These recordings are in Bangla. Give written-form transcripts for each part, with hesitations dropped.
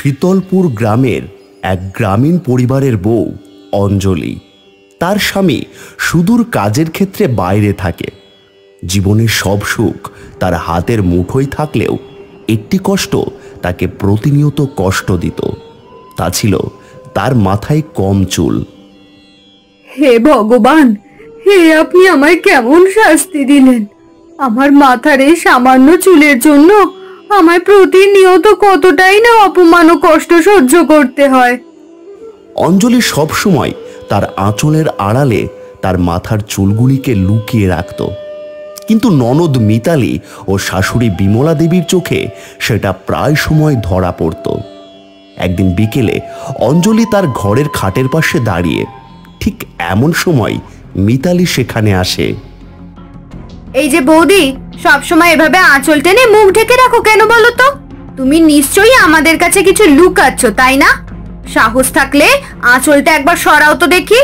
শীতলপুর গ্রামের এক গ্রামীণ পরিবারের বউ অঞ্জলি। তার স্বামী সুদূর কাজের ক্ষেত্রে বাইরে থাকে। জীবনের সব সুখ তার হাতের মুঠোয় থাকলেও একটি কষ্ট তাকে প্রতিনিয়ত কষ্ট দিত। তা ছিল তার মাথায় কম চুল। হে ভগবান, হে আপনি আমায় কেমন শাস্তি দিলেন? আমার মাথার এই সামান্য চুলের জন্য আমায় প্রতিনিয়ত কতটাই না অপমান ও কষ্ট সহ্য করতে হয়। অঞ্জলি সবসময় তার আঁচলের আড়ালে তার মাথার চুলগুলিকে লুকিয়ে রাখত, কিন্তু ননদ মিতালি ও শাশুড়ি বিমলা দেবীর চোখে সেটা প্রায় সময় ধরা পড়ত। একদিন বিকেলে অঞ্জলি তার ঘরের খাটের পাশে দাঁড়িয়ে, ঠিক এমন সময় মিতালি সেখানে আসে। এই যে বৌদি, সবসময় এভাবে আঁচল টেনে মুখ ঢেকে রাখো কেন বলো তো? তুমি নিশ্চয়ই আমাদের কাছে কিছু লুকাচ্ছ, তাই না? সাহস থাকলে আঁচলটা একবার সরাও তো দেখি।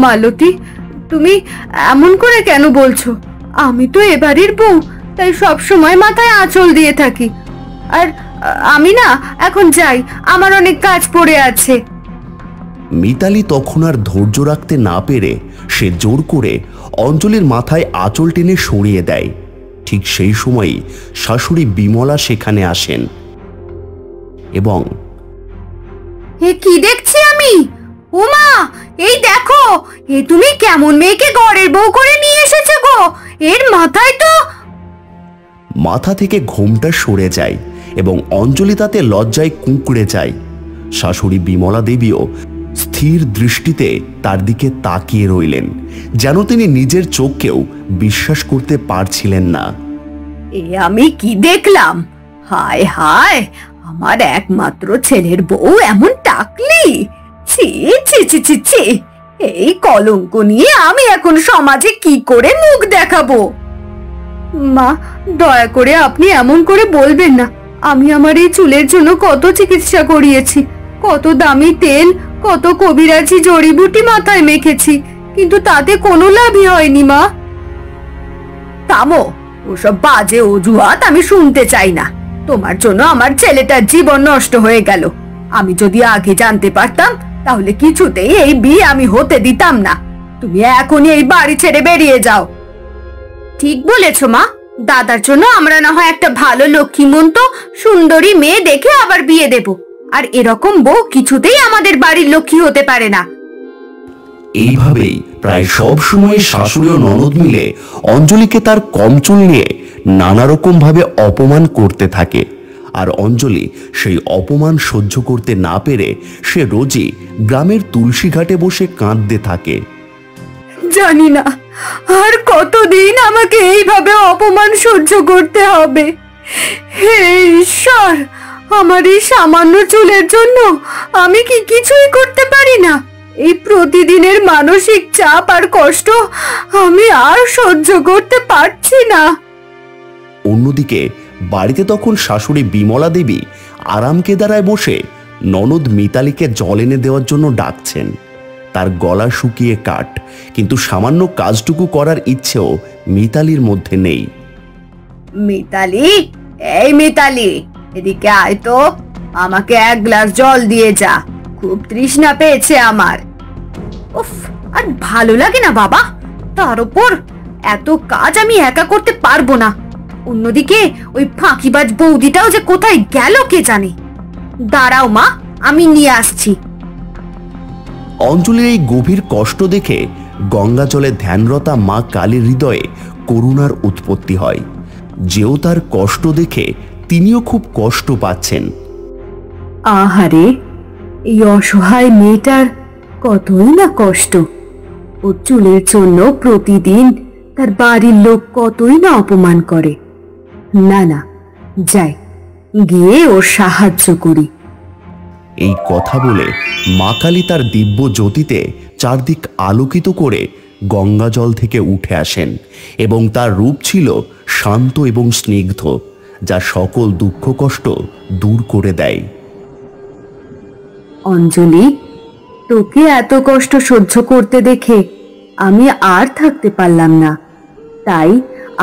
মালতী, তুমি এমন করে কেন বলছো? আমি তো এবারের বউ, তাই সব সময় মাথায় আঁচল দিয়ে থাকি। আর আমি না এখন যাই, আমার অনেক কাজ পড়ে আছে। মিতালি তখন আর ধৈর্য রাখতে না পেরে সে জোর করে অঞ্জলির মাথায় আঁচল টেনে সরিয়ে দেয়। ঠিক সেই সময়ই শাশুড়ি বিমলা সেখানে আসেন এবং এ কি দেখছি আমি? ওমা, এই দেখো, এ তুমি কেমন মেয়েকে ঘরের বউ করে নিয়ে এসেছো গো? এর মাথায় তো... মাথা থেকে ঘোমটা সরে যায় এবং অঞ্জলি তাতে লজ্জায় কুঁকড়ে যায়। শাশুড়ি বিমলা দেবীও স্থির দৃষ্টিতে তার দিকে তাকিয়ে রইলেন, যেন তিনি নিজের চোখকেও বিশ্বাস করতে পারছিলেন না। এ আমি কি দেখলাম? হায় হায়, আমার একমাত্র ছেলের বউ এমন টাকলি! ছি ছি ছি ছি ছি! এই কলঙ্ক নিয়ে আমি এখন সমাজে কি করে মুখ দেখাবো? মা, দয়া করে আপনি এমন করে বলবেন না। আমি আমার এই চুলের জন্য কত চিকিৎসা করিয়েছি, কত দামি তেল, কত কবিরাজি জড়িবুটি মাথায় মেখেছি, কিন্তু তাতে কোনো লাভই হয়নি। মা, থামো, ওসব বাজে অজুহাত আমি শুনতে চাই না। তোমার জন্য আমার ছেলেটার জীবন নষ্ট হয়ে গেল। আমি যদি আগে জানতে পারতাম তাহলে কিছুতেই এই বিয়ে আমি হতে দিতাম না। তুমি এখনই এই বাড়ি ছেড়ে বেরিয়ে যাও। ঠিক বলেছ মা, দাদার জন্য আমরা না হয় একটা ভালো লক্ষ্মীমন্ত সুন্দরী মেয়ে দেখে আবার বিয়ে দেব, আর এরকম বউ কিছুতেই আমাদের বাড়ির লক্ষ্মী হতে পারে না। এইভাবেই প্রায় সব সময় শাশুড়ি ও ননদ মিলে অঞ্জলিকে তার কম চুল নিয়ে নানা রকম ভাবে অপমান করতে থাকে। আর অঞ্জলি সেই অপমান সহ্য করতে না পেরে সে রোজই গ্রামের তুলসী ঘাটে বসে কাঁদতে থাকে। জানি না আর কতদিন আমাকে এইভাবে অপমান সহ্য করতে হবে। হে ঈশ্বর, আমার এই সামান্য চুলের জন্য আমি কি কিছুই করতে পারি না? এই প্রতিদিনের মানসিক চাপ আর কষ্ট আমি আর সহ্য করতে পারছি না। অন্যদিকে বাড়িতে তখন শাশুড়ি বিমলা দেবী আরাম কেদারায় বসে ননদ মিতালিকে জল এনে দেওয়ার জন্য ডাকছেন। তার গলা শুকিয়ে কাঠ, কিন্তু সামান্য কাজটুকু করার ইচ্ছেও মিতালির মধ্যে নেই। মিতালি, এই মিতালি, এদিকে আয় তো, আমাকে এক গ্লাস জল দিয়ে যা, খুব তৃষ্ণা পেয়েছে আমার। উফ, আর ভালো লাগে না বাবা, তার উপর এত কাজ আমি একা করতে পারবো না। অন্যদিকে ওই ফাঁকিবাজ বৌদিটাও যে কোথায় গেল কে জানে। দাঁড়াও মা, আমি নিয়ে আসছি। অঞ্জলির এই গভীর কষ্ট দেখে গঙ্গা জলে ধ্যানরতা মা কালীর হৃদয়ে করুণার উৎপত্তি হয়। যেও তার কষ্ট দেখে তিনিও খুব কষ্ট পাচ্ছেন। আহারে, এই অসহায় মেয়েটার কতই না কষ্ট। ওর চুলের জন্য প্রতিদিন তার বাড়ির লোক কতই না অপমান করে। না না, যাই, গিয়ে ওর সাহায্য করি। এই কথা বলে মা কালী তার দিব্য জ্যোতিতে চারদিক আলোকিত করে গঙ্গা জল থেকে উঠে আসেন এবং তার রূপ ছিল শান্ত এবং স্নিগ্ধ, যা সকল দুঃখ কষ্ট দূর করে দেয়। অঞ্জলি, তোকে এত কষ্ট সহ্য করতে দেখে আমি আর থাকতে পারলাম না, তাই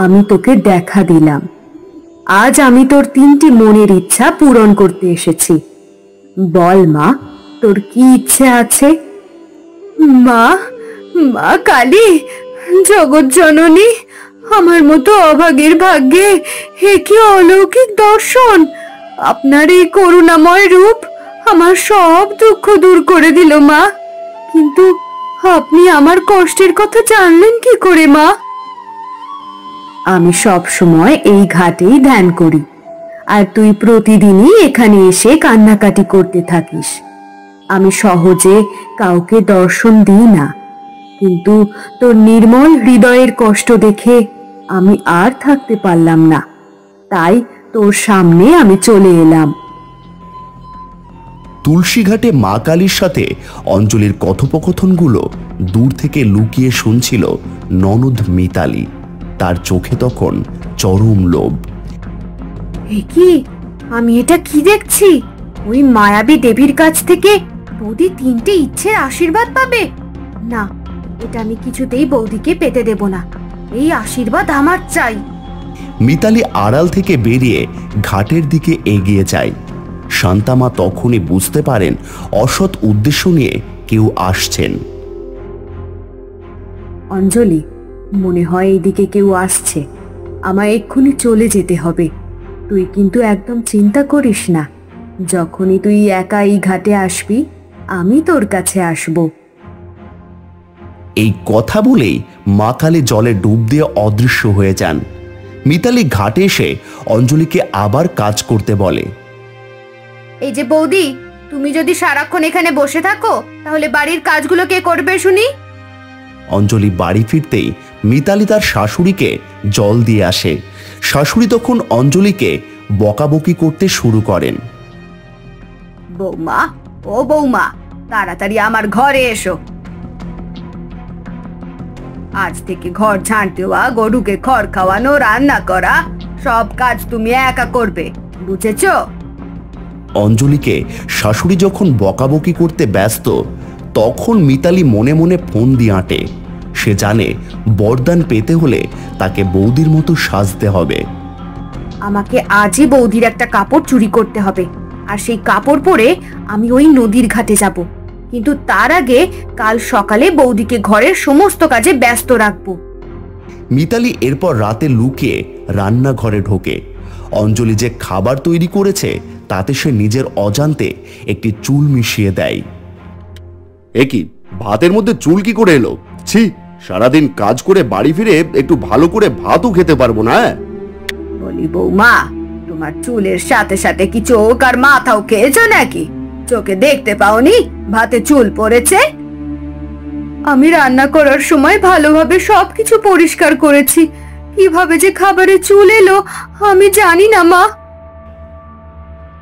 আমি তোকে দেখা দিলাম। আজ আমি তোর 3টি মনের ইচ্ছা পূরণ করতে এসেছি। বল মা, তোর কি ইচ্ছে আছে? মা, মা কালী, জগৎ জননী, আমার মতো অভাগীর ভাগ্যে হে কি অলৌকিক দর্শন! আপনার এই করুণাময় রূপ আমার সব দুঃখ দূর করে দিল মা। কিন্তু আপনি আমার কষ্টের কথা জানলেন কি করে মা? আমি সব সময় এই ঘাটেই ধ্যান করি, আর তুই প্রতিদিনই এখানে এসে কান্নাকাটি করতে থাকিস। আমি সহজে কাউকে দর্শন দিই না, কিন্তু তোর নির্মল হৃদয়ের কষ্ট দেখে আমি আর থাকতে পারলাম না, তাই তোর সামনে আমি চলে এলাম। তুলসীঘাটে মা কালীর সাথে অঞ্জলির কথোপকথনগুলো দূর থেকে লুকিয়ে শুনছিল ননদ মিতালি। তার চোখে তখন চরম লোভ। এ কি, আমি এটা কি দেখছি? ওই মায়াবী দেবীর কাছ থেকে বৌদি 3টে ইচ্ছের আশীর্বাদ পাবে? না, এটা আমি কিছুতেই বৌদিকে পেতে দেব না। এই আশীর্বাদ আমার চাই। মিতালি আড়াল থেকে বেরিয়ে ঘাটের দিকে এগিয়ে যায়। শান্তামা তখনই বুঝতে পারেন অসৎ উদ্দেশ্য নিয়ে কেউ আসছেন। অঞ্জলি, মনে হয় এইদিকে কেউ আসছে। আমায় এক্ষুনি চলে যেতে হবে। তুই কিন্তু একদম চিন্তা করিস না। যখনই তুই একা এই ঘাটে আসবি, আমি তোর কাছে আসব। এই কথা বলেই মা কালী জলে ডুব দিয়ে অদৃশ্য হয়ে যান। মিতালি ঘাটে এসে অঞ্জলিকে আবার কাজ করতে বলে। এই যে বৌদি, তুমি যদি সারাক্ষণ এখানে বসে থাকো, তাহলে বাড়ির কাজগুলো কে করবে শুনি? অঞ্জলি বাড়ি ফিরতেই মিতালি তার শাশুড়িকে জল দিয়ে আসে। শাশুড়ি তখন অঞ্জলিকে বকাবকি করতে শুরু করেন। বৌমা, ও বৌমা, তাড়াতাড়ি আমার ঘরে এসো। আজ থেকে ঘর ঝাঁট দেওয়া, গরুকে খড় খাওয়ানো, রান্না করা, সব কাজ তুমি একা করবে, বুঝেছো? অঞ্জলিকে শাশুড়ি যখন বকাবকি করতে ব্যস্ত, তখন মিতালি মনে মনে ফোন দিয়ে আঁটে। সে জানে বরদান পেতে হলে তাকে বৌদির মতো সাজতে হবে। আমাকে আজই বৌদির একটা কাপড় চুরি করতে হবে, আর সেই কাপড় পরে আমি ওই নদীর ঘাটে যাব। কিন্তু তার আগে কাল সকালে বৌদিকে ঘরের সমস্ত কাজে ব্যস্ত রাখবো। মিতালি এরপর রাতে লুকিয়ে রান্নাঘরে ঢোকে। অঞ্জলি যে খাবার তৈরি করেছে তাতে সে নিজের অজান্তে একটি চুল মিশিয়ে দেয়। একি, ভাতের মধ্যে চুল কি করে এলো? ছি, সারাদিন কাজ করে বাড়ি ফিরে একটু ভালো করে ভাতও খেতে পারবো না। বলি বৌমা, তোমার চুলের সাথে সাথে কি চোখ আর মাথাও খেয়েছো নাকি? চোখে দেখতে পাওনি ভাতে চুল পড়েছে? আমি রান্না করার সময় ভালোভাবে সবকিছু পরিষ্কার করেছি। কিভাবে যে খাবারে চুল এলো আমি জানি না মা।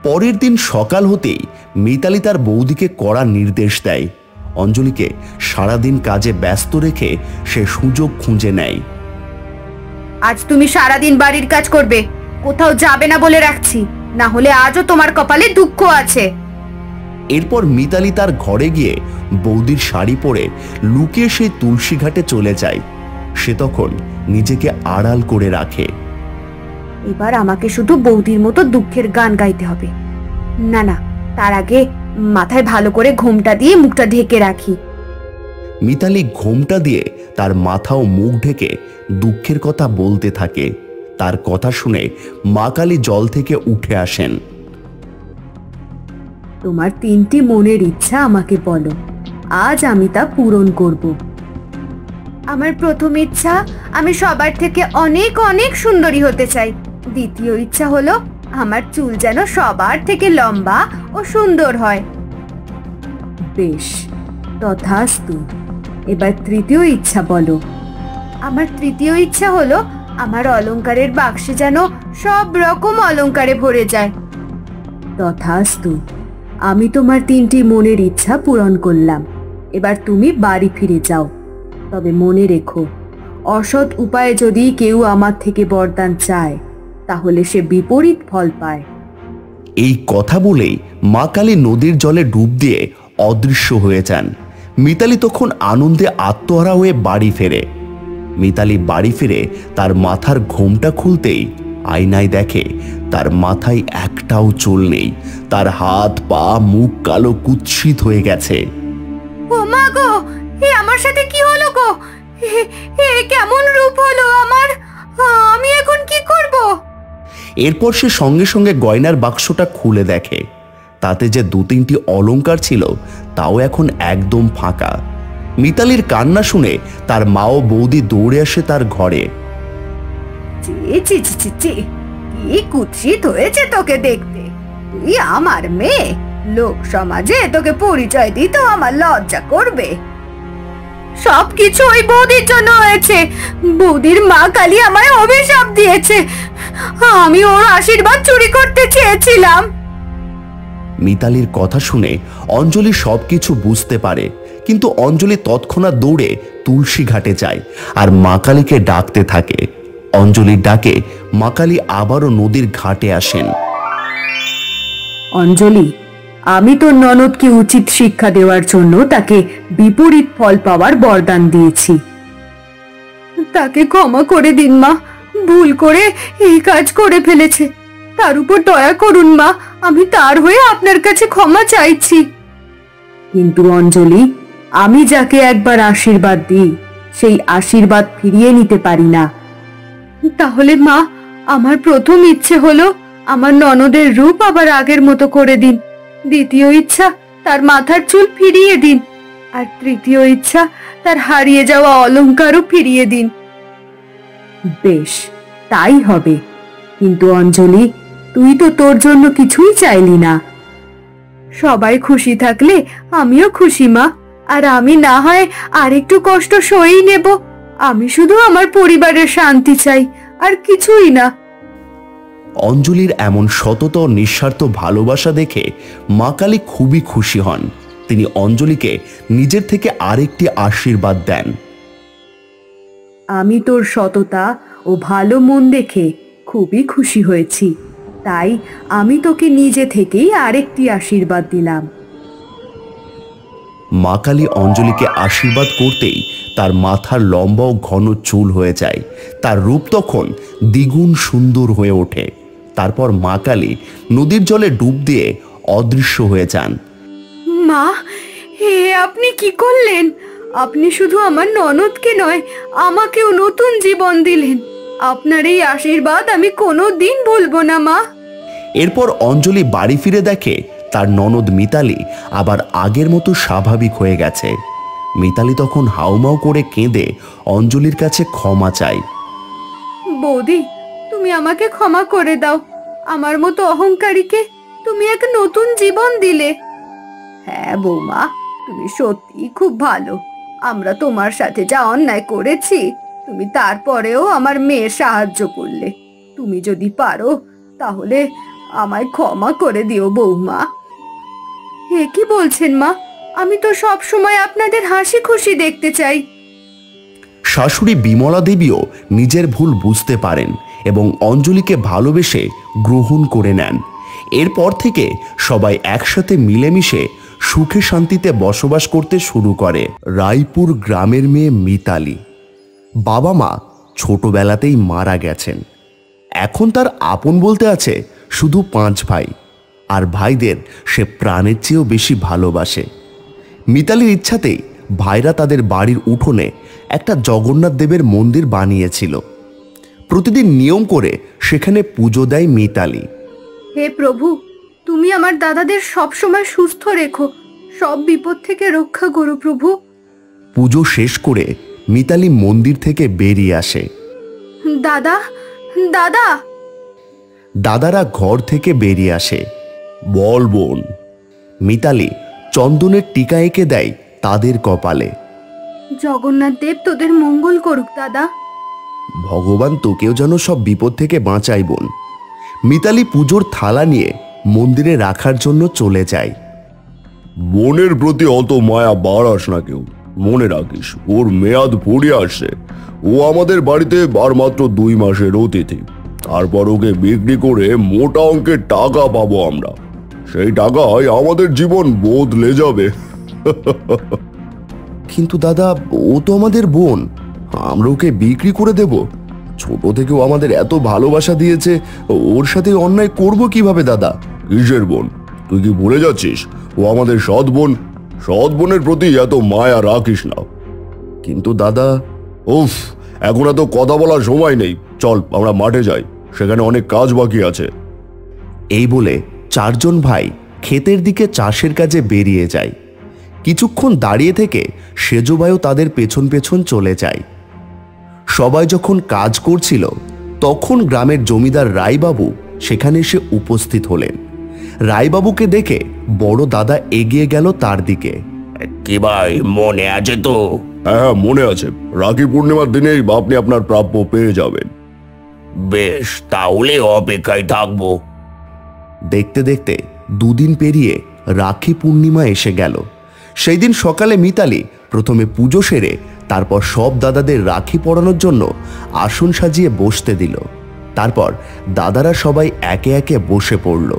পরের দিন সকাল হতেই মিতালি তার বৌদিকে কড়া নির্দেশ দেয়। অঞ্জলিকে সারাদিন কাজে ব্যস্ত রেখে সে সুযোগ খুঁজে নেয়। আজ তুমি সারাদিন বাড়ির কাজ করবে, কোথাও যাবে না বলে রাখছি, না হলে আজও তোমার কপালে দুঃখ আছে। এরপর মিতালি তার ঘরে গিয়ে বৌদির শাড়ি পরে লুকিয়ে সেই তুলসী ঘাটে চলে যায়। সে তখন নিজেকে আড়াল করে রাখে। এবার আমাকে শুধু বৌদির মতো দুঃখের গান গাইতে হবে। না না, তার আগে মাথায় ভালো করে ঘোমটা দিয়ে মুখটা ঢেকে রাখি। মিতালি ঘোমটা দিয়ে তার মাথা ও মুখ ঢেকে দুঃখের কথা বলতে থাকে। তার কথা শুনে মা কালী জল থেকে উঠে আসেন। তোমার 3টি মনের ইচ্ছা আমাকে বলো, আজ আমি তা পূরণ করব। আমার প্রথম ইচ্ছা, আমি সবার থেকে অনেক অনেক সুন্দরী হতে চাই। দ্বিতীয় ইচ্ছা হলো আমার চুল যেন সবার থেকে লম্বা ও সুন্দর হয়। বেশ, তথাস্তু। এবার তৃতীয় ইচ্ছা বলো। আমার তৃতীয় ইচ্ছা হলো আমার অলংকারের বাক্সে যেন সব রকম অলংকারে ভরে যায়। তথাস্তু। আমি তোমার 3টি মনের ইচ্ছা পূরণ করলাম। এবার তুমি বাড়ি ফিরে যাও। তবে মনে রেখো, অসৎ উপায়ে যদি কেউ আমার থেকে বরদান চায়, তাহলে সে বিপরীত ফল পায়। এই কথা বলেই মা কালী নদীর জলে ডুব দিয়ে অদৃশ্য হয়ে যান। মিতালি তখন আনন্দে আত্মহারা হয়ে বাড়ি ফেরে। মিতালি বাড়ি ফিরে তার মাথার ঘোমটা খুলতেই আয়নায় দেখে তার মাথায় একটাও চুল নেই, তার হাত পা মুখ কালো কুৎসিত হয়ে গেছে। ও মা গো, এ আমার সাথে কি হলো গো? এ কেমন রূপ হলো আমার? আমি এখন কি করব? এরপর সে সঙ্গে সঙ্গে গয়নার বাক্সটা খুলে দেখে, তাতে যে 2-3টি অলংকার ছিল তাও এখন একদম ফাঁকা। মিতালির কান্না শুনে তার মা ও বৌদি দৌড়ে আসে তার ঘরে। ছি ছি ছি ছি ছি, কি কুৎসিত হয়েছে তোকে দেখতে! তুই আমার মেয়ে, লোক সমাজে তোকে পরিচয় দিতে আমার লজ্জা করবে। সবকিছু ওই বৌদির জন্য হয়েছে। বৌদির মা কালী আমায় অভিশাপ দিয়েছে। আমি ওর আশীর্বাদ চুরি করতে চেয়েছিলাম। মিতালির কথা শুনে অঞ্জলি সবকিছু বুঝতে পারে, কিন্তু অঞ্জলি তৎক্ষণাৎ দৌড়ে তুলসী ঘাটে যায় আর মা কালীকে ডাকতে থাকে। অঞ্জলির ডাকে মা কালী আবারও নদীর ঘাটে আসেন। অঞ্জলি, আমি তোর ননদকে উচিত শিক্ষা দেওয়ার জন্য তাকে বিপরীত ফল পাওয়ার বরদান দিয়েছি। তাকে ক্ষমা করে দিন মা, ভুল করে এই কাজ করে ফেলেছে। তার উপর দয়া করুন মা, আমি তার হয়ে আপনার কাছে ক্ষমা চাইছি। কিন্তু অঞ্জলি, আমি যাকে একবার আশীর্বাদ দিই সেই আশীর্বাদ ফিরিয়ে নিতে পারি না। তাহলে মা, আমার প্রথম ইচ্ছে হলো আমার ননদের রূপ আবার আগের মতো করে দিন। দ্বিতীয় ইচ্ছা, তার মাথার চুল ফিরিয়ে দিন। আর তৃতীয় ইচ্ছা, তার হারিয়ে যাওয়া অলংকারও ফিরিয়ে দিন। বেশ, তাই হবে। কিন্তু অঞ্জলি, তুই তো তোর জন্য কিছুই চাইলি না। সবাই খুশি থাকলে আমিও খুশি মা। আর আমি না হয় আরেকটু কষ্ট সয়েই নেব। আমি শুধু আমার পরিবারের শান্তি চাই, আর কিছুই না। অঞ্জলির এমন সতত ও নিঃস্বার্থ ভালোবাসা দেখে মা কালী খুবই খুশি হন। তিনি অঞ্জলিকে নিজের থেকে আরেকটি আশীর্বাদ দেন। আমি তোর সততা ও ভালো মন দেখে খুবই খুশি হয়েছি, তাই আমি তোকে নিজে থেকেই আরেকটি আশীর্বাদ দিলাম। মা কালী অঞ্জলিকে আশীর্বাদ করতেই তার মাথার লম্বা ও ঘন চুল হয়ে যায়। তার রূপ তখন দ্বিগুণ সুন্দর হয়ে ওঠে। তারপর মা কালী নদীর জলে ডুব দিয়ে অদৃশ্য হয়ে যান। মা, হে আপনি কি করলেন? আপনি শুধু আমার ননদকে নয়, আমাকেও নতুন জীবন দিলেন। আপনার এই আশীর্বাদ আমি কোনোদিন ভুলবো না মা। এরপর অঞ্জলি বাড়ি ফিরে দেখে তার ননদ মিতালি আবার আগের মতো স্বাভাবিক হয়ে গেছে। মিতালি তখন হাউমাউ করে কেঁদে অঞ্জলির কাছে ক্ষমা চায়। বৌদি, তুমি আমাকে ক্ষমা করে দাও। আমার মতো অহংকারীকে তুমি এক নতুন জীবন দিলে। হ্যাঁ বৌমা, তুমি সত্যি খুব ভালো। আমরা তোমার সাথে যা অন্যায় করেছি, তুমি তারপরেও আমার মেয়ের সাহায্য করলে। তুমি যদি পারো তাহলে আমায় ক্ষমা করে দিও বৌমা। হে কি বলছেন মা? আমি তো সব সময় আপনাদের হাসি খুশি দেখতে চাই। শাশুড়ি বিমলা দেবীও নিজের ভুল বুঝতে পারেন এবং অঞ্জলিকে ভালোবেসে গ্রহণ করে নেন। এরপর থেকে সবাই একসাথে মিলেমিশে সুখে শান্তিতে বসবাস করতে শুরু করে। রায়পুর গ্রামের মেয়ে মিতালি, বাবা মা ছোটবেলাতেই মারা গেছেন। এখন তার আপন বলতে আছে শুধু 5 ভাই, আর ভাইদের সে প্রাণের চেয়েও বেশি ভালোবাসে। মিতালির ইচ্ছাতেই ভাইরা তাদের বাড়ির উঠোনে একটা জগন্নাথ দেবের মন্দির বানিয়েছিল। প্রতিদিন নিয়ম করে সেখানে পুজো দেয় মিতালি। হে প্রভু, তুমি আমার দাদাদের সব সময় সুস্থ রেখো, সব বিপদ থেকে রক্ষা করো প্রভু। পুজো শেষ করে মিতালি মন্দির থেকে বেরিয়ে আসে। দাদা, দাদা। দাদারা ঘর থেকে বেরিয়ে আসে। বল বোন। মিতালি চন্দনের টিকা এঁকে দেয় তাদের কপালে। জগন্নাথ দেব তোদের মঙ্গল করুক দাদা। ভগবান তোকেও যেন সব বিপদ থেকে বাঁচাই বোন। মিতালি পুজোর থালা নিয়ে মন্দিরে রাখার জন্য চলে যায়। বোনের প্রতি অত মায়া বাড়াস না কেউ। মনে রাখিস, ওর মেয়াদ ফুরিয়ে আসছে। ও আমাদের বাড়িতে আর মাত্র 2 মাসের অতিথি। তারপর ওকে বিক্রি করে মোটা অঙ্কের টাকা পাবো আমরা। সেই টাকায় আমাদের জীবন বদলে যাবে। কিন্তু দাদা, ও তো আমাদের বোন, আমরা ওকে বিক্রি করে দেব? ছোট থেকেও আমাদের এত ভালোবাসা দিয়েছে, ওর সাথে অন্যায় করব কিভাবে দাদা? কিসের বোন? তুই কি ভুলে যাচ্ছিস ও আমাদের সৎ বোন? সৎ বোনের প্রতি এত মায়া রাখিস না। কিন্তু দাদা। উফ, এখন এত কথা বলার সময় নেই, চল আমরা মাঠে যাই, সেখানে অনেক কাজ বাকি আছে। এই বলে চারজন ভাই ক্ষেতের দিকে চাষের কাজে বেরিয়ে যায়। কিছুক্ষণ দাঁড়িয়ে থেকে সেজবায়ও তাদের পেছন পেছন চলে যায়। সবাই যখন কাজ করছিল তখন গ্রামের জমিদার রায়বাবু সেখানে এসে উপস্থিত হলেন। রায়বাবুকে দেখে বড় দাদা এগিয়ে গেল তার দিকে। কি ভাই, মনে আছে তো? হ্যাঁ, মনে আছে। রাখি পূর্ণিমার দিনেই আপনি আপনার প্রাপ্য পেয়ে যাবেন। বেশ, তাহলে অপেক্ষায় থাকবো। দেখতে দেখতে দুদিন পেরিয়ে রাখি পূর্ণিমা এসে গেল। সেই দিন সকালে মিতালি প্রথমে পুজো সেরে তারপর সব দাদাদের রাখি পরানোর জন্য আসন সাজিয়ে বসতে দিল। তারপর দাদারা সবাই একে একে বসে পড়ল।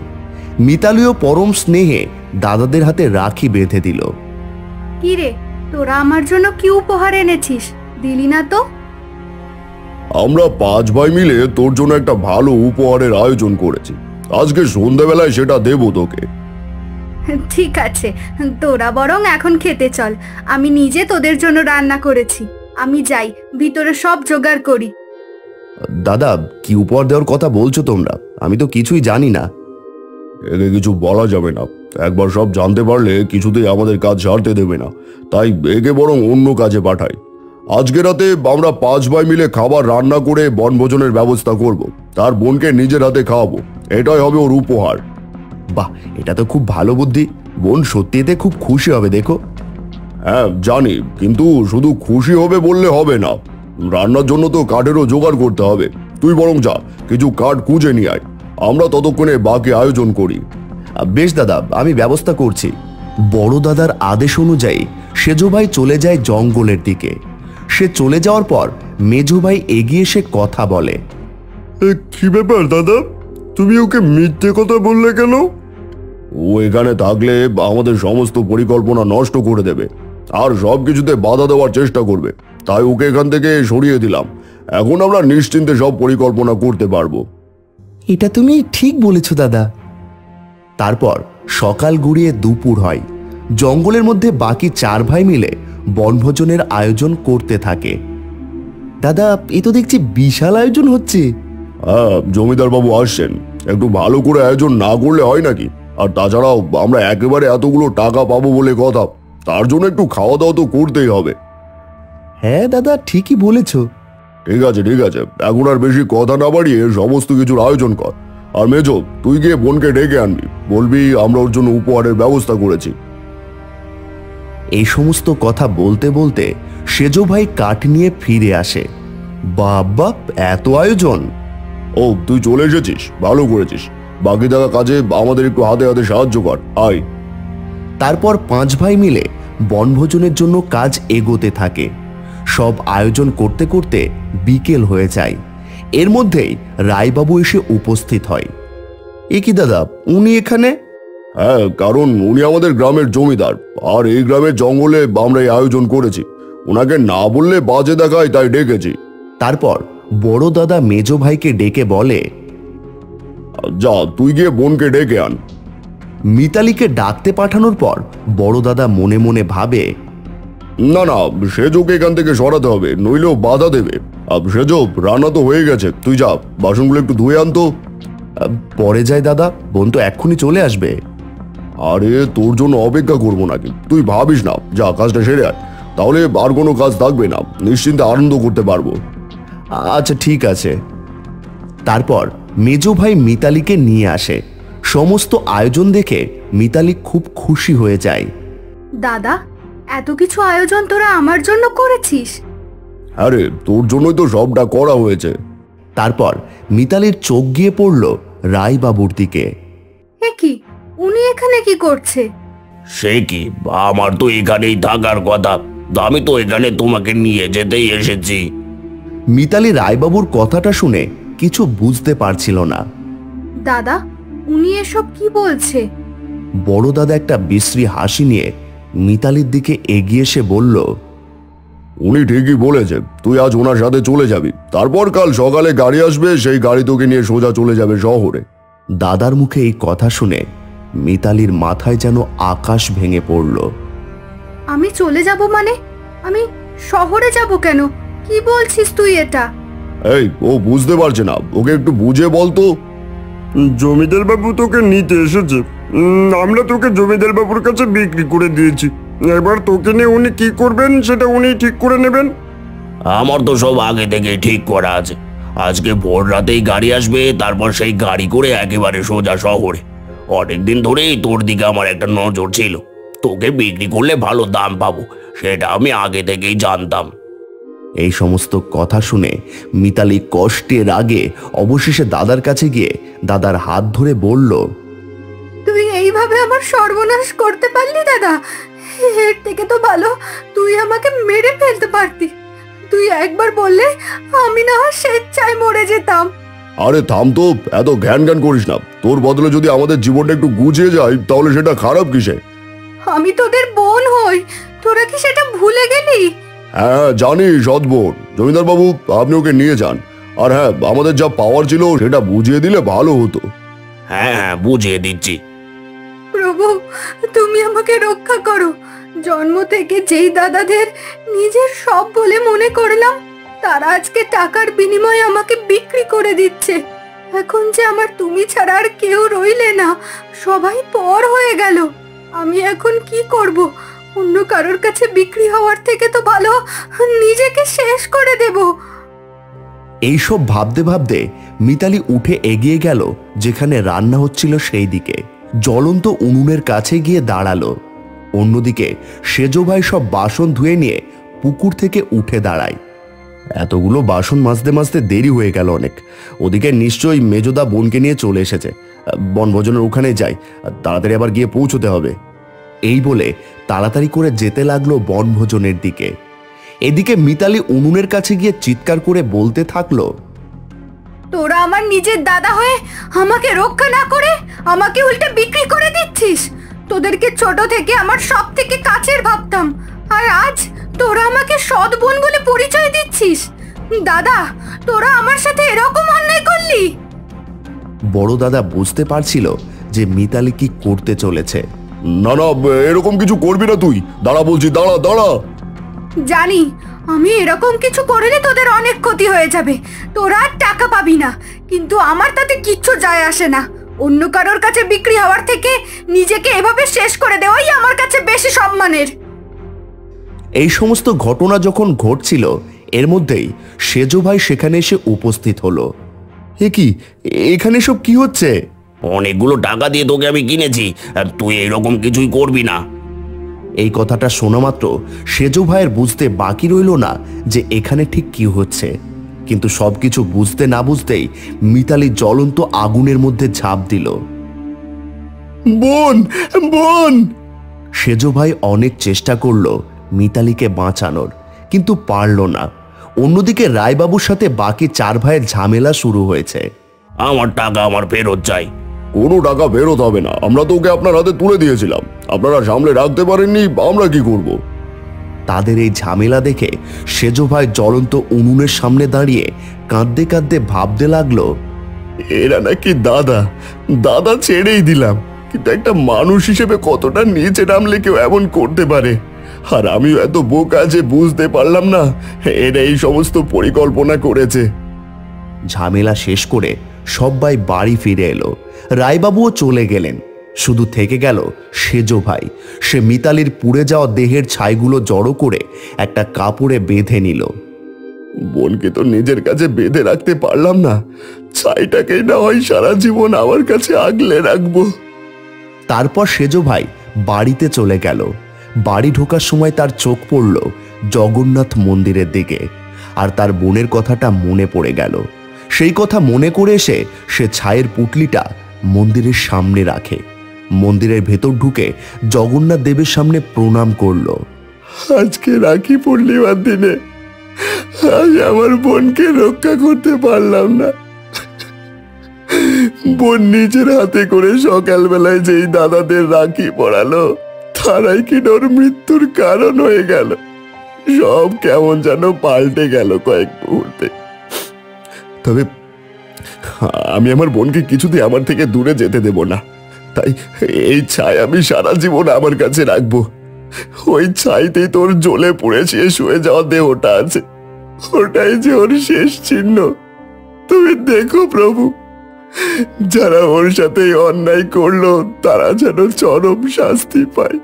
মিতালিও পরম স্নেহে দাদাদের হাতে রাখি বেঁধে দিল। কি রে, তোরা আমার জন্য কি উপহার এনেছিস? দিলি না তো? আমরা 5 ভাই মিলে তোর জন্য একটা ভালো উপহারের আয়োজন করেছি। আজকে সন্ধ্যাবেলায় সেটা দেবো তোকে। ঠিক আছে, তোরা বরং এখন খেতে চল। আমি নিজে তোদের জন্য রান্না করেছি। আমি যাই, ভিতরে সব জোগাড় করি। দাদা, কি উপহার দেওয়ার কথা বলছো তোমরা? আমি তো কিছুই জানি না। একে কিছু বলা যাবে না, একবার সব জানতে পারলে কিছুতেই আমাদের কাজ ছাড়তে দেবে না, তাই একে বরং অন্য কাজে পাঠাই। আজকে রাতে আমরা 5 ভাই মিলে খাবার রান্না করে বনভোজনের ব্যবস্থা করব, তার বোনকে নিজের হাতে খাওয়াবো, এটাই হবে ওর উপহার। বাহ, এটা তো খুব ভালো বুদ্ধি। বোন সত্যি এতে খুব খুশি হবে দেখো। হ্যাঁ জানি, কিন্তু শুধু খুশি হবে বললে হবে না, রান্নার জন্য তো কাঠেরও জোগাড় করতে হবে। তুই বরং যা, কিছু কাঠ খুঁজে নিয়ে আয়, আমরা ততক্ষণে বাকি আয়োজন করি। বেশ দাদা, আমি ব্যবস্থা করছি। বড় দাদার আদেশ অনুযায়ী সেজো ভাই চলে যায় জঙ্গলের দিকে। সে চলে যাওয়ার পর মেজো ভাই এগিয়ে এসে কথা বলে। কি ব্যাপার দাদা, তুমি ওকে মিথ্যে কথা বললে কেন? ও এখানে থাকলে আমাদের সমস্ত পরিকল্পনা নষ্ট করে দেবে আর সবকিছুতে বাধা দেওয়ার চেষ্টা করবে, তাই ওকে এখান থেকে সরিয়ে দিলাম। এখন আমরা নিশ্চিন্তে সব পরিকল্পনা করতে পারবো। এটা তুমি ঠিক বলেছ দাদা। তারপর সকাল গড়িয়ে দুপুর হয়। জঙ্গলের মধ্যে বাকি 4 ভাই মিলে বনভোজনের আয়োজন করতে থাকে। দাদা, এ তো দেখছি বিশাল আয়োজন হচ্ছে। হ্যাঁ, জমিদার বাবু আসছেন, একটু ভালো করে আয়োজন না করলে হয় নাকি? আর তাছাড়াও আমরা একেবারে এতগুলো টাকা পাবো বলে কথা, তার জন্য একটু খাওয়া দাওয়া তো করতেই হবে। হ্যাঁ দাদা, ঠিকই বলেছ। ঠিক আছে ঠিক আছে, এখন আর বেশি কথা না বাড়িয়ে সমস্ত কিছুর আয়োজন কর। আর মেজো, তুই গিয়ে বোনকে ডেকে আনবি, বলবি আমরা ওর জন্য উপহারের ব্যবস্থা করেছি। এই সমস্ত কথা বলতে বলতে সেজো ভাই কাঠ নিয়ে ফিরে আসে। বাবা, এত আয়োজন! ও, তুই চলে এসেছিস, ভালো করেছিস। বাকি থাকা কাজে আমাদের একটু হাতে হাতে সাহায্য কর, আয়। তারপর 5 ভাই মিলে বনভোজনের জন্য কাজ এগোতে থাকে। সব আয়োজন করতে করতে বিকেল হয়ে যায়। এর মধ্যেই রায়বাবু এসে উপস্থিত হয়। এ কি দাদা, উনি এখানে? হ্যাঁ, কারণ উনি আমাদের গ্রামের জমিদার, আর এই গ্রামের জঙ্গলে আমরা এই আয়োজন করেছি। ওনাকে না বললে বাজে দেখায়, তাই ডেকেছি। তারপর বড় দাদা মেজো ভাইকে ডেকে বলে, যা, তুই গিয়ে বোনকে ডেকে আন। মিতালিকে ডাকতে পাঠানোর পর বড় দাদা মনে মনে ভাবে, না না, সেজোকে এখান থেকে সরাতে হবে, নইলেও বাধা দেবে। সেজো, রান্না তো হয়ে গেছে, তুই যা, বাসনগুলো একটু ধুয়ে আনতো। পরে যায় দাদা, বোন তো এক্ষুনি চলে আসবে। আরে, তোর জন্য অপেক্ষা করবো নাকি? তুই ভাবিস না, যা কাজটা সেরে আয়, তাহলে আর কোনো কাজ থাকবে না, নিশ্চিন্তে আনন্দ করতে পারবো। আচ্ছা ঠিক আছে। তারপর মেজো ভাই মিতালিকে নিয়ে আসে। সমস্ত আয়োজন দেখে মিতালি খুব খুশি হয়ে যায়। দাদা, এত কিছু আয়োজন তোরা আমার জন্য করেছিস? আরে, তোর জন্যই তো সবটা করা হয়েছে। তারপর মিতালির চোখ গিয়ে পড়ল রায়বাবুর দিকে। এ কি, উনি এখানে কি করছে? সে কি, আমার তো এখানেই থাকার কথা, আমি তো এখানে তোমাকে নিয়ে যেতেই এসেছি। মিতালি রায়বাবুর কথাটা শুনে কিছু বুঝতে পারছিল না। দাদা, উনি এসব কি বলছে? বড় দাদা একটা বিশ্রী হাসি নিয়ে মিতালির দিকে এগিয়ে এসে বলল, উনি ঠিকই বলেছে, তুই আজ ওনার সাথে চলে যাবি, তারপর কাল সকালে গাড়ি আসবে, সেই গাড়ি তোকে নিয়ে সোজা চলে যাবে শহরে। দাদার মুখে এই কথা শুনে মিতালির মাথায় যেন আকাশ ভেঙে পড়ল। আমি চলে যাব মানে? আমি শহরে যাব কেন? কি বলছিস তুই এটা? এই, ও বুঝতে পারছে না, ওকে একটু বুঝে বলতো। জমিদার বাবু তোকে নিতে এসেছে, আমরা তোকে জমিদার বাবুর কাছে বিক্রি করে দিয়েছি। এবার তোকে নিয়ে উনি কি করবেন সেটা উনি ঠিক করে নেবেন। আমার তো সব আগে থেকে ঠিক করা আছে। আজকে ভোর রাতেই গাড়ি আসবে, তারপর সেই গাড়ি করে একেবারে সোজা শহরে। অনেকদিন ধরেই তোর দিকে আমার একটা নজর ছিল, তোকে বিক্রি করলে ভালো দাম পাবো, সেটা আমি আগে থেকেই জানতাম। এই সমস্ত কথা শুনে মিতালি কষ্টে রাগে অবশেষে দাদার কাছে গিয়ে দাদার হাত ধরে বলল, তুই এইভাবে আমার সর্বনাশ করতে পারলি দাদা? এর থেকে তো ভালো তুই আমাকে মেরে ফেলতে পারতি। তুই একবার বললে আমি না হয় স্বেচ্ছায় মরে যেতাম। আরে থাম তো, এত জ্ঞান জ্ঞান করিস না। তোর বদলে যদি আমাদের জীবনটা একটু গুছিয়ে যায় তাহলে সেটা খারাপ কিসে? আমি তোদের বোন হই, তোরা কি সেটা ভুলে গেলি? হ্যাঁ জানি, সৎবোন। জমিদার বাবু, আপনি ওকে নিয়ে যান। আর হ্যাঁ, আমাদের যা পাওয়ার ছিল সেটা বুঝিয়ে দিলে ভালো হতো। হ্যাঁ হ্যাঁ, বুঝিয়ে দিচ্ছি। প্রভু, তুমি আমাকে রক্ষা করো। জন্ম থেকে যেই দাদাদের নিজের সব বলে মনে করলাম, তারা আজকে টাকার বিনিময়ে আমাকে বিক্রি করে দিচ্ছে। এখন যে আমার তুমি ছাড়া আর কেউ রইলে না, সবাই পর হয়ে গেল। আমি এখন কি করব? অন্য কারোর কাছে বিক্রি হওয়ার থেকে তো ভালো নিজেকে শেষ করে দেব। এইসব ভাবতে ভাবতে মিতালি উঠে এগিয়ে গেল যেখানে রান্না হচ্ছিল সেই দিকে। জ্বলন্ত উনুনের কাছে গিয়ে দাঁড়ালো। অন্যদিকে সেজো ভাই সব বাসন ধুয়ে নিয়ে পুকুর থেকে উঠে দাঁড়ায়। এতগুলো বাসন মাজতে মাজতে দেরি হয়ে গেল অনেক। ওদিকে নিশ্চয়ই মেজদা বোনকে নিয়ে চলে এসেছে। বনভোজনের ওখানে যাই, তাড়াতাড়ি আবার গিয়ে পৌঁছতে হবে। এই বলে তাড়াতাড়ি করে যেতে লাগলো বনভোজনের দিকে। এদিকে মিতালি উনুনের কাছে গিয়ে চিৎকার করে বলতে থাকলো, তোরা আমার নিজের দাদা হয়ে আমাকে রক্ষা না করে আমাকে উল্টে বিক্রি করে দিচ্ছিস। তোদেরকে ছোট থেকে আমার সব থেকে কাছের ভাবতাম, আর আজ তোরা আমাকে সৎ বোন বলে পরিচয় দিচ্ছিস। দাদা, তোরা আমার সাথে এরকম অন্যায় করলি? বড় দাদা বুঝতে পারছিল যে মিতালি কি করতে চলেছে। না না, এরকম কিছু করবি না তুই। দাঁড়া বলছি, দাঁড়া দাঁড়া। জানি আমি এরকম কিছু করলে তোদের অনেক ক্ষতি হয়ে যাবে, তোরা আর টাকা পাবি না, কিন্তু আমার তাতে কিচ্ছু যায় আসে না। অন্য কারোর কাছে বিক্রি হওয়ার থেকে নিজেকে এভাবে শেষ করে দেওয়াই আমার কাছে বেশি সম্মানের। এই সমস্ত ঘটনা যখন ঘটছিল এর মধ্যেই সেজো ভাই সেখানে এসে উপস্থিত হলো। এ কি, এখানে সব কি হচ্ছে? অনেকগুলো টাকা দিয়ে তোকে আমি কিনেছি, আর তুই এইরকম কিছুই করবি না। এই কথাটা শোনা মাত্র সেজো ভাইয়ের বুঝতে বাকি রইল না যে এখানে ঠিক কি হচ্ছে। কিন্তু সবকিছু বুঝতে না বুঝতেই মিতালি জ্বলন্ত আগুনের মধ্যে ঝাঁপ দিল। বোন, বোন! সেজো ভাই অনেক চেষ্টা করলো মিতালিকে বাঁচানোর, কিন্তু পারল না। অন্যদিকে রায়বাবুর সাথে বাকি 4 ভাইয়ের ঝামেলা শুরু হয়েছে। আমার টাকা আমার ফেরত চাই। কোনো টাকা ফেরত হবে না, আমরা তো ওকে আপনার হাতে তুলে দিয়েছিলাম, আপনারা সামলে রাখতে পারেননি, আমরা কি করব? তাদের এই ঝামেলা দেখে সেজো ভাই জ্বলন্ত উনুনের সামনে দাঁড়িয়ে কাঁদতে কাঁদতে ভাবতে লাগলো, এরা নাকি দাদা, দাদা ছেড়েই দিলাম, কিন্তু একটা মানুষ হিসেবে কতটা নিচে নামলে কেউ এমন করতে পারে। আর আমিও এত বোকা যে বুঝতে পারলাম না এরা এই সমস্ত পরিকল্পনা করেছে। ঝামেলা শেষ করে সবাই বাড়ি ফিরে এলো। রায়বাবুও চলে গেলেন, শুধু থেকে গেল সেজো ভাই। সে মিতালির পুড়ে যাওয়া দেহের ছাইগুলো জড়ো করে একটা কাপড়ে বেঁধে নিল। বোনকে তো নিজের কাছে বেঁধে রাখতে পারলাম না, ছাইটাকেই না হয় সারা জীবন আমার কাছে আগলে রাখবো। তারপর সেজো ভাই বাড়িতে চলে গেল। বাড়ি ঢোকার সময় তার চোখ পড়ল জগন্নাথ মন্দিরের দিকে, আর তার বোনের কথাটা মনে পড়ে গেল। সেই কথা মনে করে এসে সে ছায়ের পুটলিটা মন্দিরের সামনে রাখে। মন্দিরের ভেতর ঢুকে জগন্নাথ দেবের সামনে প্রণাম করল। আজকে রাখি পূর্ণিমার দিনে আজ আমার বোনকে রক্ষা করতে পারলাম না। বোন নিজের হাতে করে সকালবেলায় যেই দাদাদের রাখি পড়ালো, তারাই কি ওর মৃত্যুর কারণ হয়ে গেল। সব কেমন যেন পাল্টে গেল কয়েক মুহূর্তে। তবে আমি আমার বোনকে কিছুতে আমার থেকে দূরে যেতে দেব না, তাই এই ছাই আমি সারা জীবন আমার কাছে রাখবো। ওই ছাইতেই তোর জ্বলে পুড়ে শেষ হয়ে যাওয়া দেহটা আছে, ওটাই যে ওর শেষ চিহ্ন। তুমি দেখো প্রভু, যারা ওর সাথে অন্যায় করলো তারা যেন চরম শাস্তি পায়।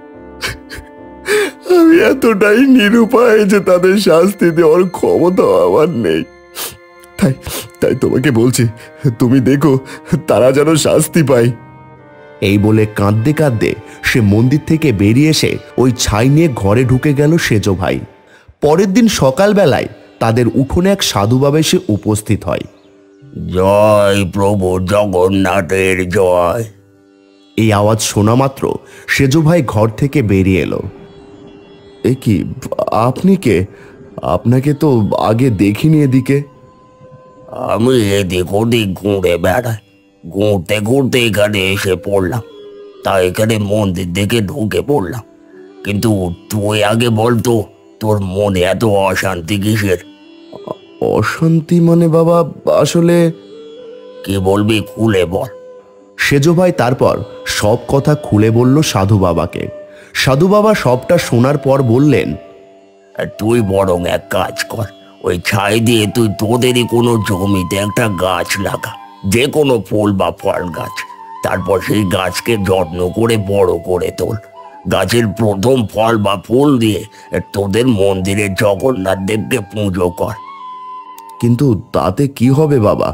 আমি এতটাই নিরুপায় যে তাদের শাস্তি দেওয়ার ক্ষমতা আমার নেই। তাই তাই তোমাকে বলছি, তুমি দেখো তারা যেন শাস্তি পায়। এই বলে কাঁদতে কাঁদতে সে মন্দির থেকে বেরিয়ে এসে ওই ছাই নিয়ে ঘরে ঢুকে গেল সেজ ভাই। পরের দিন সকালবেলায় তাদের উঠোনে এক সাধু বাবা এসে উপস্থিত হয়। জয় প্রভু জগন্নাথের জয়। এই আওয়াজ শোনা মাত্র সেজ ভাই ঘর থেকে বেরিয়ে এলো। এ কি, আপনি কে? আপনাকে তো আগে দেখিনি এদিকে। আমি এদিক ওদিক ঘুরে বেড়াই, ঘুরতে ঘুরতে এখানে এসে পড়লাম, তাই এখানে মন্দির দেখে ঢুকে পড়লাম। কিন্তু তুই আগে বলতো, তোর মনে এত অশান্তি কিসের? অশান্তি মানে বাবা, আসলে কি বলবি খুলে বল। সেজ ভাই তারপর সব কথা খুলে বলল সাধু বাবাকে। সাধু বাবা সবটা শোনার পর বললেন, তুই বরং এক কাজ কর, ওই ছাই দিয়ে তুই তোদেরই কোনো জমিতে একটা গাছ লাগা, যে কোনো ফুল বা ফল গাছ। তারপর সেই গাছকে যত্ন করে বড় করে তোল। গাছের প্রথম ফল বা ফুল দিয়ে তোদের মন্দিরে জগন্নাথ দেবকে পুজো কর। কিন্তু তাতে কি হবে বাবা?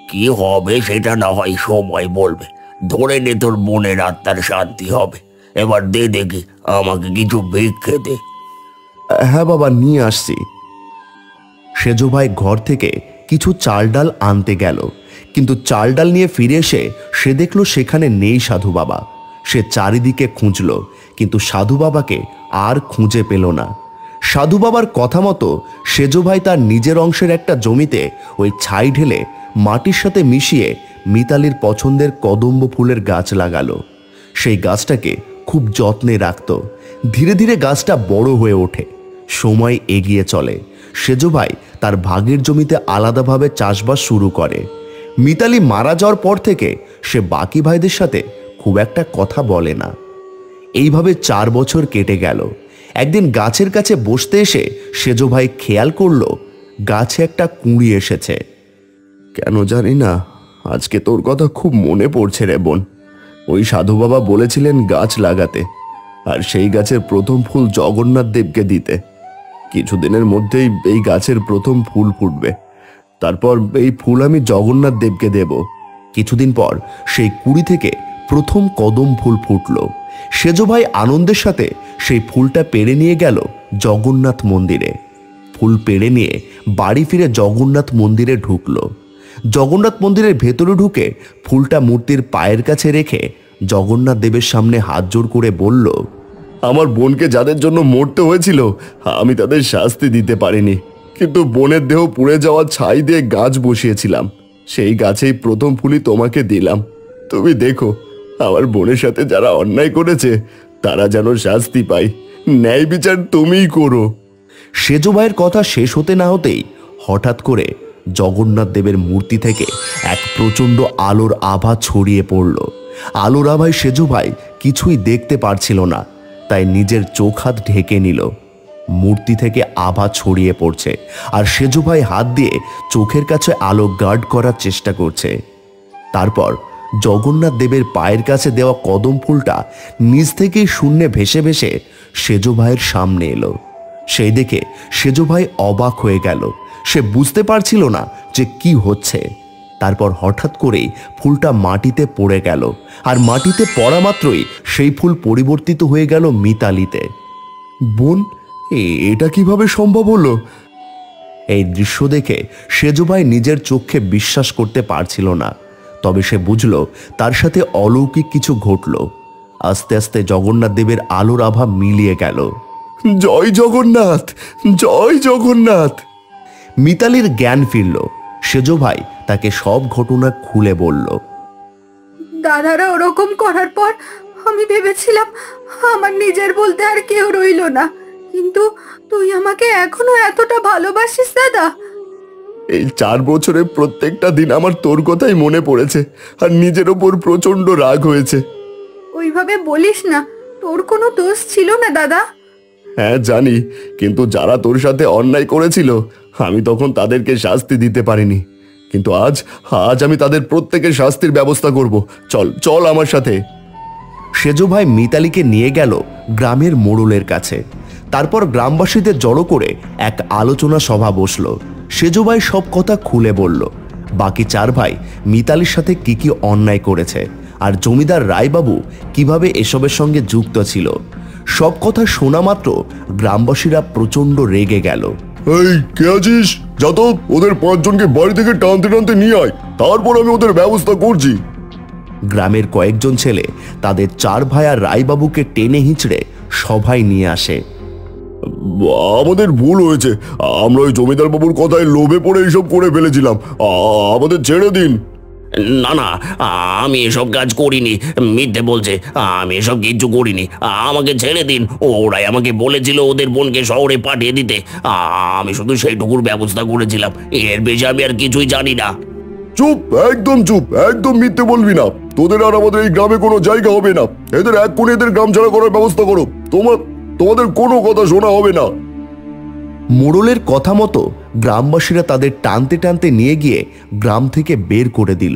কি হবে সেটা না হয় সময় বলবে, ধরে নে তোর বোনের আত্মার শান্তি হবে। এবার দে দেখি, আমাকে কিছু ভিক্ষে দে। হ্যাঁ বাবা, নিয়ে আসছি। সেজ ভাই ঘর থেকে কিছু চাল ডাল আনতে গেল, কিন্তু চাল ডাল নিয়ে ফিরে এসে সে দেখল সেখানে নেই সাধু বাবা। সে চারিদিকে খুঁজল, কিন্তু সাধু বাবাকে আর খুঁজে পেল না। সাধু বাবার কথা মতো সেজ ভাই তার নিজের অংশের একটা জমিতে ওই ছাই ঢেলে মাটির সাথে মিশিয়ে মিতালির পছন্দের কদম্ব ফুলের গাছ লাগালো। সেই গাছটাকে খুব যত্নে রাখত। ধীরে ধীরে গাছটা বড় হয়ে ওঠে, সময় এগিয়ে চলে। সেজ ভাই তার ভাগের জমিতে আলাদাভাবে চাষবাস শুরু করে। মিতালি মারা যাওয়ার পর থেকে সে বাকি ভাইদের সাথে খুব একটা কথা বলে না। এইভাবে 4 বছর কেটে গেল। একদিন গাছের কাছে বসতে এসে সেজ ভাই খেয়াল করলো গাছে একটা কুঁড়ি এসেছে। কেন জানি না, আজকে তোর কথা খুব মনে পড়ছে রে বোন। ওই সাধু বাবা বলেছিলেন গাছ লাগাতে, আর সেই গাছের প্রথম ফুল জগন্নাথ দেবকে দিতে। কিছুদিনের মধ্যেই এই গাছের প্রথম ফুল ফুটবে, তারপর এই ফুল আমি জগন্নাথ দেবকে দেব। কিছুদিন পর সেই কুঁড়ি থেকে প্রথম কদম ফুল ফুটল। সেজ ভাই আনন্দের সাথে সেই ফুলটা পেড়ে নিয়ে গেল জগন্নাথ মন্দিরে। ফুল পেড়ে নিয়ে বাড়ি ফিরে জগন্নাথ মন্দিরে ঢুকলো। জগন্নাথ মন্দিরের ভেতরে ঢুকে ফুলটা মূর্তির পায়ের কাছে রেখে জগন্নাথ দেবের সামনে হাত জোড় করে বলল, আমার বোনকে যাদের জন্য মরতে হয়েছিল আমি তাদের শাস্তি দিতে পারিনি, কিন্তু বোনের দেহ পুড়ে যাওয়া ছাই দিয়ে গাছ বসিয়েছিলাম। সেই গাছেই প্রথম ফুলই তোমাকে দিলাম। তুমি দেখো, আমার বোনের সাথে যারা অন্যায় করেছে তারা যেন শাস্তি পায়। ন্যায় বিচার তুমিই করো। সেজ ভাইয়ের কথা শেষ হতে না হতেই হঠাৎ করে জগন্নাথ দেবের মূর্তি থেকে এক প্রচণ্ড আলোর আভা ছড়িয়ে পড়ল। আলোর আভায় সেজ ভাই কিছুই দেখতে পারছিল না, তাই নিজের চোখ হাত ঢেকে নিল। মূর্তি থেকে আভা ছড়িয়ে পড়ছে, আর সেজ ভাই হাত দিয়ে চোখের কাছে আলো গার্ড করার চেষ্টা করছে। তারপর জগন্নাথ দেবের পায়ের কাছে দেওয়া কদম ফুলটা নিজ থেকেই শূন্যে ভেসে ভেসে সেজ ভাইয়ের সামনে এলো। সেই দেখে সেজ ভাই অবাক হয়ে গেল। সে বুঝতে পারছিল না যে কি হচ্ছে। তারপর হঠাৎ করেই ফুলটা মাটিতে পড়ে গেল, আর মাটিতে পড়া মাত্রই সেই ফুল পরিবর্তিত হয়ে গেল মিতালিতে। বোন, এটা কিভাবে সম্ভব হলো? এই দৃশ্য দেখে সেজ ভাই নিজের চোখে বিশ্বাস করতে পারছিল না। তবে সে বুঝল তার সাথে অলৌকিক কিছু ঘটল। আস্তে আস্তে জগন্নাথ দেবের আলোর আভা মিলিয়ে গেল। জয় জগন্নাথ, জয় জগন্নাথ। মিতালির জ্ঞান ফিরল। সেজ ভাই তাকে সব ঘটনা খুলে বলল। দাদারা ওরকম করার পর আমি ভেবেছিলাম আমার নিজের বলতে আর কেউ রইল না, কিন্তু তুই আমাকে এখনো এতটা ভালোবাসিস দাদা? এই 4 বছরে প্রত্যেকটা দিন আমার তোর কথাই মনে পড়েছে, আর নিজের ওপর প্রচন্ড রাগ হয়েছে। ওইভাবে বলিস না, তোর কোনো দোষ ছিল না দাদা। হ্যাঁ জানি, কিন্তু যারা তোর সাথে অন্যায় করেছিল আমি তখন তাদেরকে শাস্তি দিতে পারিনি। কিন্তু আজ আজ আমি তাদের প্রত্যেকের শাস্তির ব্যবস্থা করব। চল চল আমার সাথে। সেজো ভাই মিতালিকে নিয়ে গেল গ্রামের মোড়লের কাছে। তারপর গ্রামবাসীদের জড়ো করে এক আলোচনা সভা বসলো। সেজো ভাই সব কথা খুলে বলল। বাকি 4 ভাই মিতালির সাথে কি কি অন্যায় করেছে, আর জমিদার রায়বাবু কিভাবে এসবের সঙ্গে যুক্ত ছিল। সব কথা শোনা মাত্র গ্রামবাসীরা প্রচন্ড রেগে গেল। এই কে আছিস? যা তো ওদের 5 জনকে বাড়ি থেকে টানতে টানতে নিয়ে আয়, তারপর আমি ওদের ব্যবস্থা করছি। গ্রামের কয়েকজন ছেলে তাদের 4 ভাই আর রায়বাবুকে টেনে হিঁচড়ে সভায় নিয়ে আসে। আমাদের ভুল হয়েছে, আমরা ওই জমিদার বাবুর কথায় লোভে পড়ে এইসব করে ফেলেছিলাম, আমাদের ছেড়ে দিন। না না, আমি এসব কাজ করিনি, মিথ্যে বলছে, আমি এসব কিচ্ছু করিনি, আমাকে ছেড়ে দিন। ওরাই আমাকে বলেছিল ওদের বোনকে শহরে পাঠিয়ে দিতে, আমি শুধু সেইটুকুর ব্যবস্থা করেছিলাম, এর বেশি আমি আর কিছুই জানি না। চুপ, একদম চুপ, একদম মিথ্যে বলবি না। তোদের আর আমাদের এই গ্রামে কোনো জায়গা হবে না। এদের এক্ষুনি এদের গ্রাম ছাড়া করার ব্যবস্থা করো। তোমাদের কোনো কথা শোনা হবে না। মোড়লের কথা মতো গ্রামবাসীরা তাদের টানতে টানতে নিয়ে গিয়ে গ্রাম থেকে বের করে দিল।